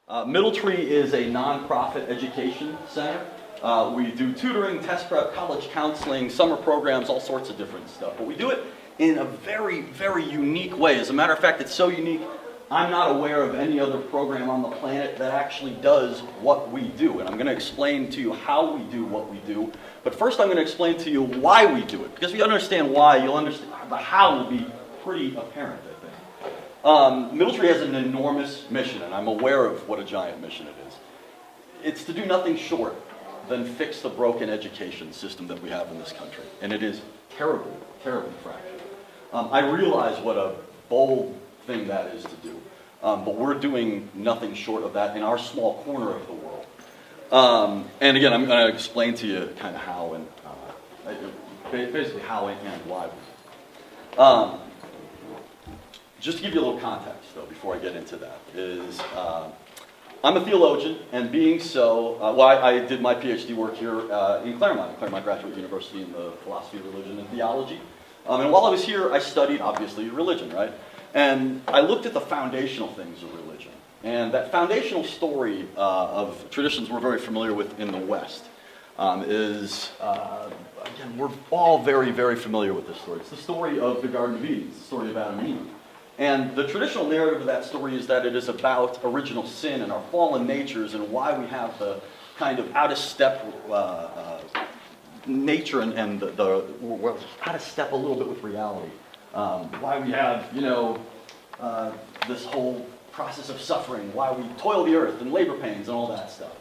Middletree is a nonprofit education center. We do tutoring, test prep, college counseling, summer programs, all sorts of different stuff. But we do it in a very, very unique way. As a matter of fact, it's so unique, I'm not aware of any other program on the planet that actually does what we do. And I'm going to explain to you how we do what we do. But first I'm going to explain to you why we do it. Because if you understand why, you'll understand the how will be pretty apparent, I think. Middletree has an enormous mission, and I'm aware of what a giant mission it is. It's to do nothing short than fix the broken education system that we have in this country. And it is terribly, terribly fractured. I realize what a bold thing that is to do. But we're doing nothing short of that in our small corner of the world. And again, I'm going to explain to you kind of how and basically how and why. Just to give you a little context, though, before I get into that, is I'm a theologian, and being so, I did my PhD work here in Claremont Graduate University in the philosophy of religion and theology. And while I was here, I studied, obviously, religion, right? And I looked at the foundational things of religion. And that foundational story of traditions we're very familiar with in the West is, again, we're all very, very familiar with this story. It's the story of the Garden of Eden. It's the story of Adam and Eve. And the traditional narrative of that story is that it is about original sin and our fallen natures and why we have the kind of out-of-step nature and we're out of step a little bit with reality. Why we have, this whole process of suffering, why we toil the earth and labor pains and all that stuff.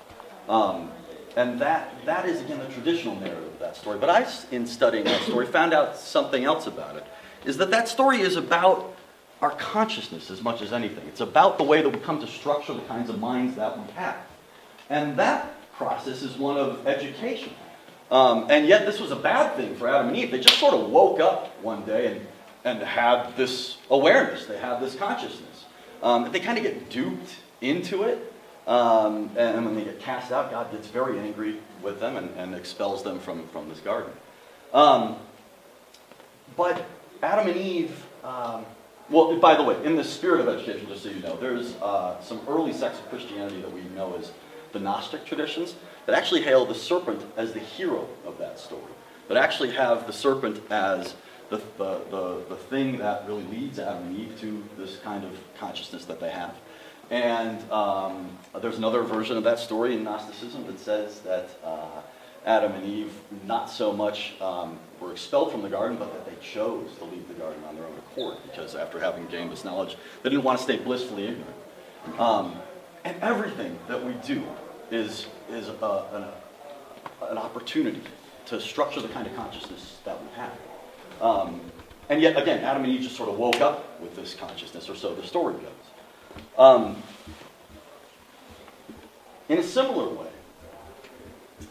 And that is, again, the traditional narrative of that story. But I, in studying that story, found out something else about it, is that story is about our consciousness as much as anything. It's about the way that we come to structure the kinds of minds that we have. And that process is one of education. And yet this was a bad thing for Adam and Eve. They just sort of woke up one day and had this awareness. They had this consciousness. They kind of get duped into it. And when they get cast out, God gets very angry with them and expels them from this garden. But Adam and Eve... well, by the way, in the spirit of education, just so you know, there's some early sects of Christianity that we know as the Gnostic traditions that actually hail the serpent as the hero of that story, that actually have the serpent as the thing that really leads Adam and Eve to this kind of consciousness that they have. And there's another version of that story in Gnosticism that says that Adam and Eve not so much were expelled from the garden, but that they chose to leave the garden on their own accord, because after having gained this knowledge, they didn't want to stay blissfully ignorant. And everything that we do is an opportunity to structure the kind of consciousness that we have. And yet, again, Adam and Eve just sort of woke up with this consciousness, or so the story goes. In a similar way,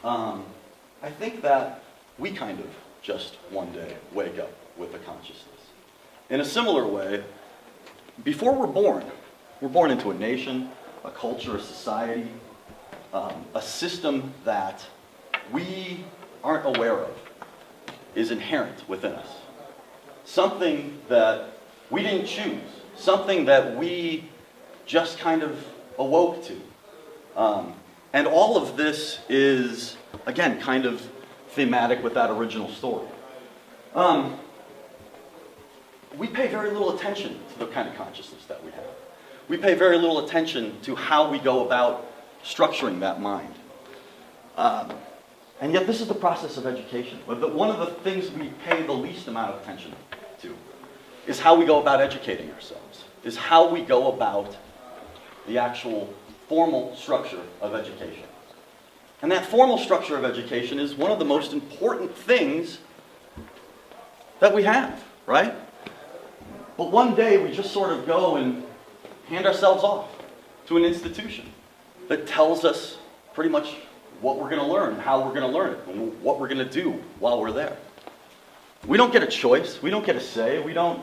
I think that we kind of just one day wake up with a consciousness. In a similar way, before we're born into a nation, a culture, a society, a system that we aren't aware of is inherent within us. Something that we didn't choose, something that we just kind of awoke to. And all of this is, again, kind of thematic with that original story. We pay very little attention to the kind of consciousness that we have. We pay very little attention to how we go about structuring that mind. And yet this is the process of education. One of the things we pay the least amount of attention to is how we go about educating ourselves, is how we go about the actual formal structure of education. And that formal structure of education is one of the most important things that we have, right? But one day we just sort of go and hand ourselves off to an institution that tells us pretty much what we're going to learn, how we're going to learn it, and what we're going to do while we're there. We don't get a choice. We don't get a say. We don't,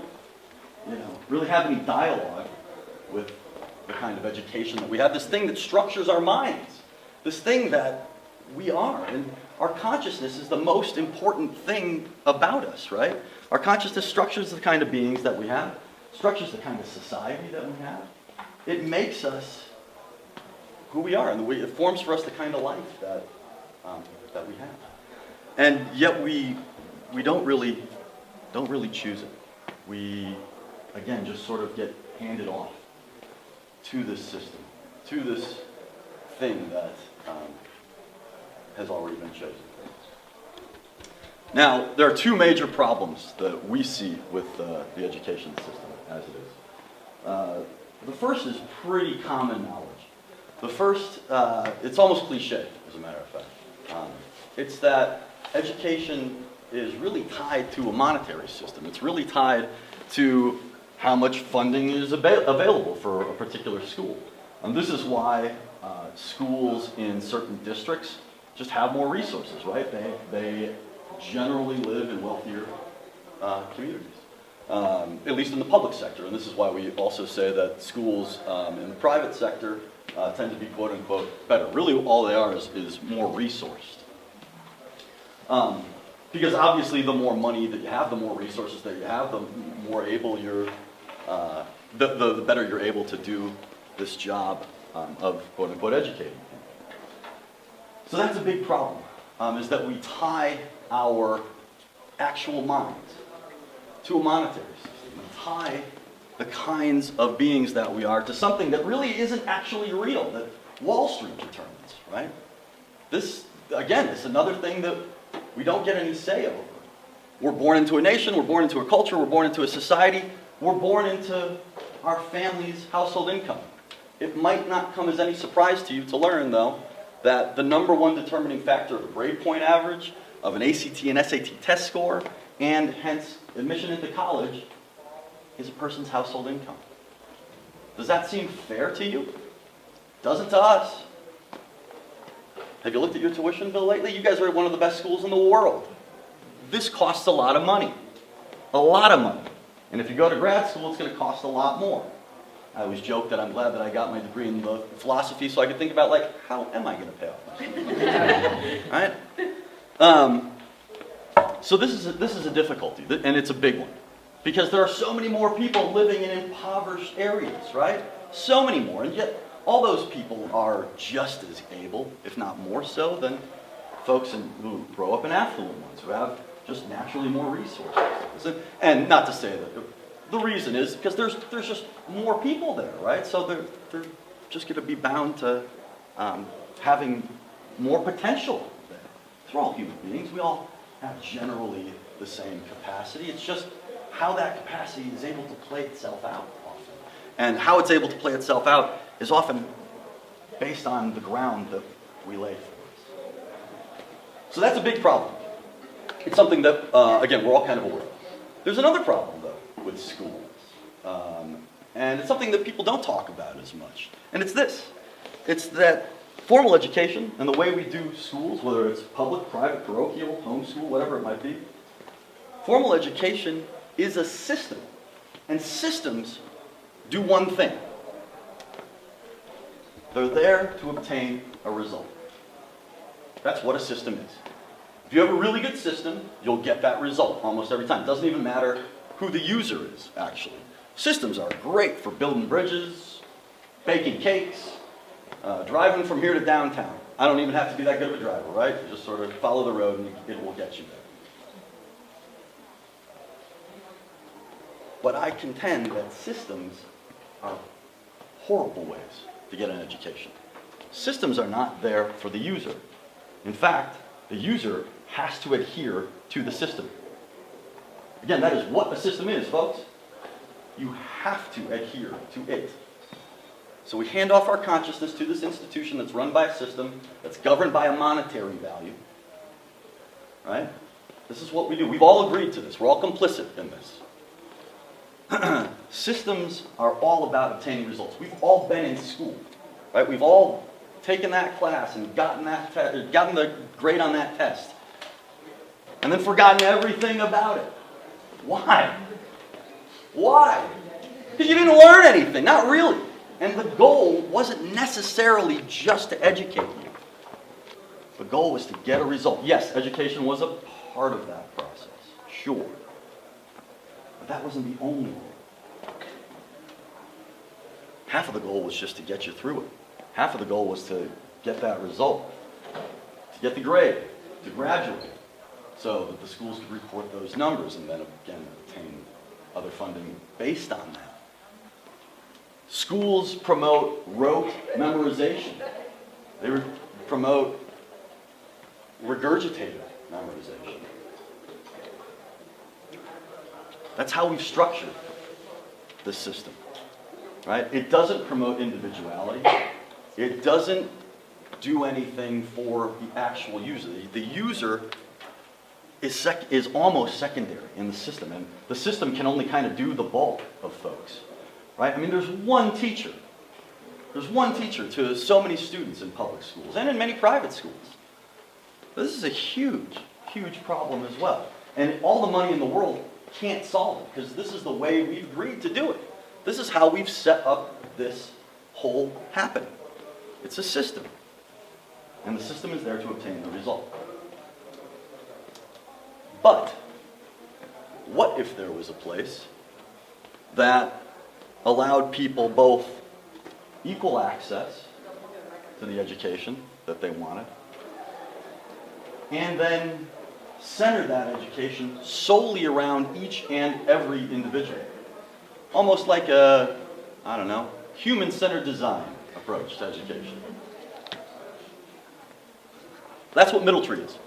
really have any dialogue with the kind of education that we have. This thing that structures our minds. This thing that we are. And our consciousness is the most important thing about us, right? Our consciousness structures the kind of beings that we have, structures the kind of society that we have. It makes us who we are, and it forms for us the kind of life that we have. And yet we don't really choose it. We, again, just sort of get handed off to this system, to this thing that has already been chosen. Now, there are two major problems that we see with the education system as it is. The first is pretty common knowledge. The first, it's almost cliche, as a matter of fact. It's that education is really tied to a monetary system. It's really tied to how much funding is available for a particular school. And this is why schools in certain districts just have more resources, right? They generally live in wealthier communities, at least in the public sector. And this is why we also say that schools in the private sector tend to be quote unquote better. Really all they are is more resourced. Because obviously the more money that you have, the more resources that you have, the more able you're, the better you're able to do this job of quote unquote educating. So that's a big problem, is that we tie our actual minds to a monetary system. We tie the kinds of beings that we are to something that really isn't actually real, that Wall Street determines, right? This, again, is another thing that we don't get any say over. We're born into a nation, we're born into a culture, we're born into a society, we're born into our family's household income. It might not come as any surprise to you to learn, though, that the number one determining factor of a grade point average, of an ACT and SAT test score, and hence admission into college, is a person's household income. Does that seem fair to you? Doesn't to us. Have you looked at your tuition bill lately? You guys are at one of the best schools in the world. This costs a lot of money. A lot of money. And if you go to grad school, it's going to cost a lot more. I always joke that I'm glad that I got my degree in philosophy so I could think about, like, how am I going to pay off my right? So this is a difficulty, and it's a big one. Because there are so many more people living in impoverished areas, right? So many more, and yet all those people are just as able, if not more so, than folks who grow up in affluent ones, who have just naturally more resources. And not to say that the reason is because there's just more people there, right? So they're just going to be bound to having more potential there. We're all human beings. We all have generally the same capacity. It's just how that capacity is able to play itself out often. And how it's able to play itself out is often based on the ground that we lay for us. So that's a big problem. It's something that, again, we're all kind of aware of. There's another problem, though, with schools. And it's something that people don't talk about as much. And it's this. It's that formal education and the way we do schools, whether it's public, private, parochial, homeschool, whatever it might be, formal education is a system. And systems do one thing. They're there to obtain a result. That's what a system is. If you have a really good system, you'll get that result almost every time. It doesn't even matter who the user is, actually. Systems are great for building bridges, baking cakes, driving from here to downtown. I don't even have to be that good of a driver, right? You just sort of follow the road and it will get you there. But I contend that systems are horrible ways to get an education. Systems are not there for the user. In fact, the user has to adhere to the system. Again, that is what a system is, folks. You have to adhere to it. So we hand off our consciousness to this institution that's run by a system, that's governed by a monetary value. Right? This is what we do. We've all agreed to this. We're all complicit in this. Systems are all about obtaining results. We've all been in school. Right? We've all taken that class and gotten the grade on that test. And then forgotten everything about it. Why? Why? Because you didn't learn anything. Not really. And the goal wasn't necessarily just to educate you. The goal was to get a result. Yes, education was a part of that process. Sure. But that wasn't the only goal. Half of the goal was just to get you through it. Half of the goal was to get that result, to get the grade, to graduate, so that the schools could report those numbers and then again obtain other funding based on that. Schools promote rote memorization. They promote regurgitated memorization. That's how we've structured this system, right? It doesn't promote individuality. It doesn't do anything for the actual user. The user is almost secondary in the system, and the system can only kind of do the bulk of folks, right? I mean, there's one teacher. There's one teacher to so many students in public schools and in many private schools. This is a huge, huge problem as well. And all the money in the world can't solve it, because this is the way we've agreed to do it. This is how we've set up this whole happening. It's a system. And the system is there to obtain the result. But what if there was a place that allowed people both equal access to the education that they wanted, and then center that education solely around each and every individual? Almost like a, I don't know, human-centered design approach to education. That's what Middle Tree is.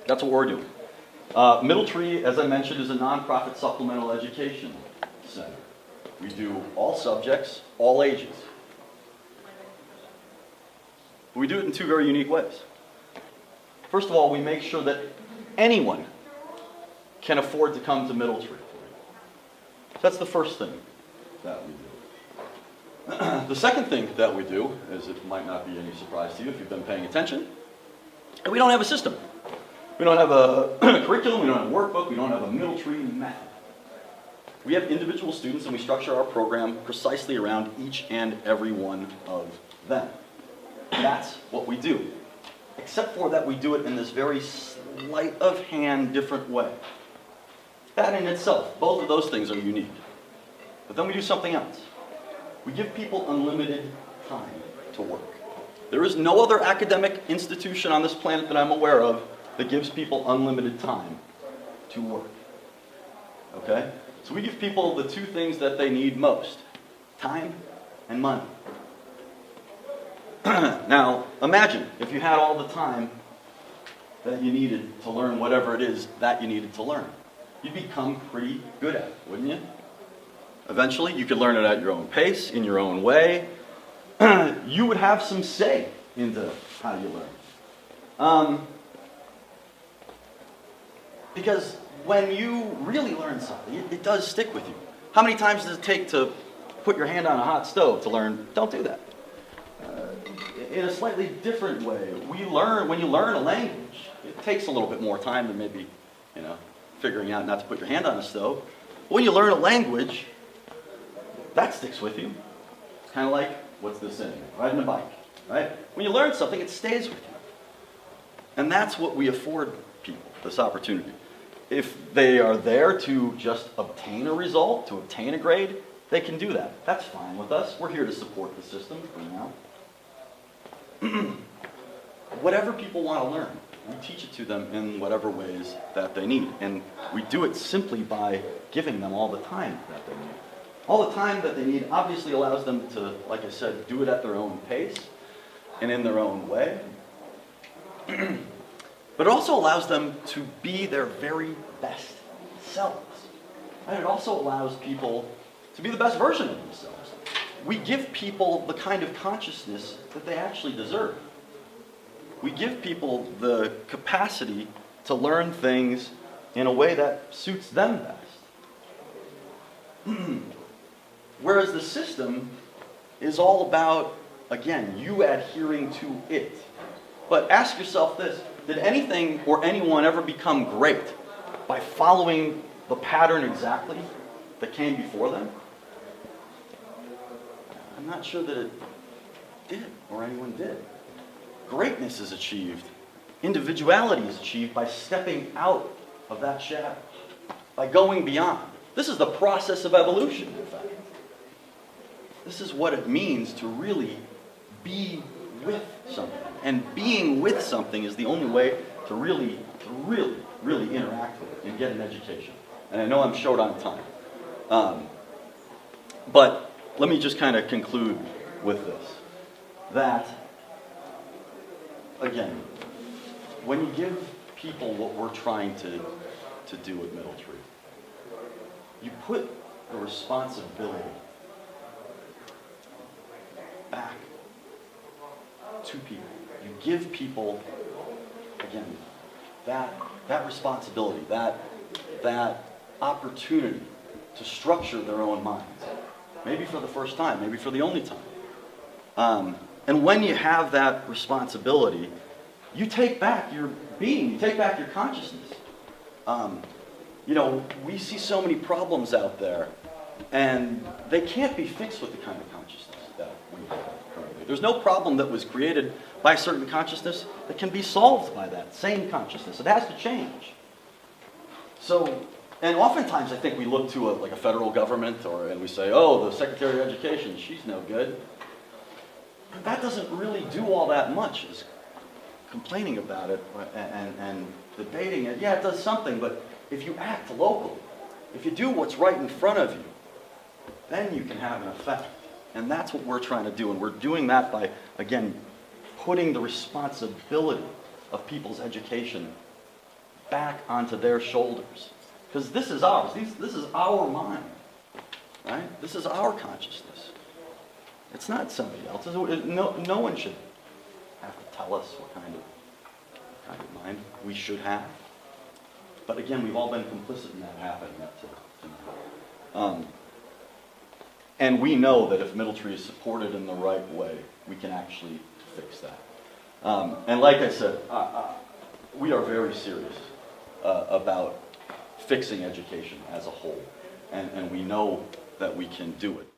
That's what we're doing. Middle Tree, as I mentioned, is a nonprofit supplemental education center. We do all subjects, all ages. We do it in two very unique ways. First of all, we make sure that anyone can afford to come to Middle Tree. So that's the first thing that we do. The second thing that we do, as it might not be any surprise to you if you've been paying attention, we don't have a system. We don't have a curriculum, we don't have a workbook, we don't have a Middle Tree method. We have individual students, and we structure our program precisely around each and every one of them. That's what we do. Except for that we do it in this very sleight of hand different way. That in itself, both of those things are unique. But then we do something else. We give people unlimited time to work. There is no other academic institution on this planet that I'm aware of that gives people unlimited time to work. Okay? So we give people the two things that they need most: time and money. Now, imagine if you had all the time that you needed to learn whatever it is that you needed to learn. You'd become pretty good at it, wouldn't you? Eventually, you could learn it at your own pace, in your own way. You would have some say into how you learn. Because when you really learn something, it does stick with you. How many times does it take to put your hand on a hot stove to learn? Don't do that. In a slightly different way, when you learn a language, it takes a little bit more time than maybe, figuring out not to put your hand on a stove. But when you learn a language, that sticks with you. It's kind of like, what's this saying? Riding a bike, right? When you learn something, it stays with you. And that's what we afford people, this opportunity. If they are there to just obtain a result, to obtain a grade, they can do that. That's fine with us. We're here to support the system for now. Whatever people want to learn, we teach it to them in whatever ways that they need. And we do it simply by giving them all the time that they need. All the time that they need obviously allows them to, like I said, do it at their own pace and in their own way. But it also allows them to be their very best selves. And it also allows people to be the best version of themselves. We give people the kind of consciousness that they actually deserve. We give people the capacity to learn things in a way that suits them best. Whereas the system is all about, again, you adhering to it. But ask yourself this: did anything or anyone ever become great by following the pattern exactly that came before them? I'm not sure that it did, or anyone did. Greatness is achieved, individuality is achieved by stepping out of that shadow, by going beyond. This is the process of evolution, in fact. This is what it means to really be with something. And being with something is the only way to really interact with it and get an education. And I know I'm short on time. But let me just kind of conclude with this. That, again, when you give people what we're trying to do at Middle Tree, you put the responsibility back to people. You give people, again, that responsibility, that opportunity to structure their own minds. Maybe for the first time, maybe for the only time. And when you have that responsibility, you take back your being, you take back your consciousness. We see so many problems out there, and they can't be fixed with the kind of consciousness that we have currently. There's no problem that was created by a certain consciousness that can be solved by that same consciousness. It has to change. So, and oftentimes I think we look to a federal government, and we say, oh, the Secretary of Education, she's no good. But that doesn't really do all that much, is complaining about it and debating it. Yeah, it does something, but if you act locally, if you do what's right in front of you, then you can have an effect. And that's what we're trying to do. And we're doing that by, again, putting the responsibility of people's education back onto their shoulders. Because this is ours. This is our mind. Right? This is our consciousness. It's not somebody else's. No one should have to tell us what kind of mind we should have. But again, we've all been complicit in that happening up to now. And we know that if Middle Tree is supported in the right way, we can actually fix that. And like I said, we are very serious about fixing education as a whole. And we know that we can do it.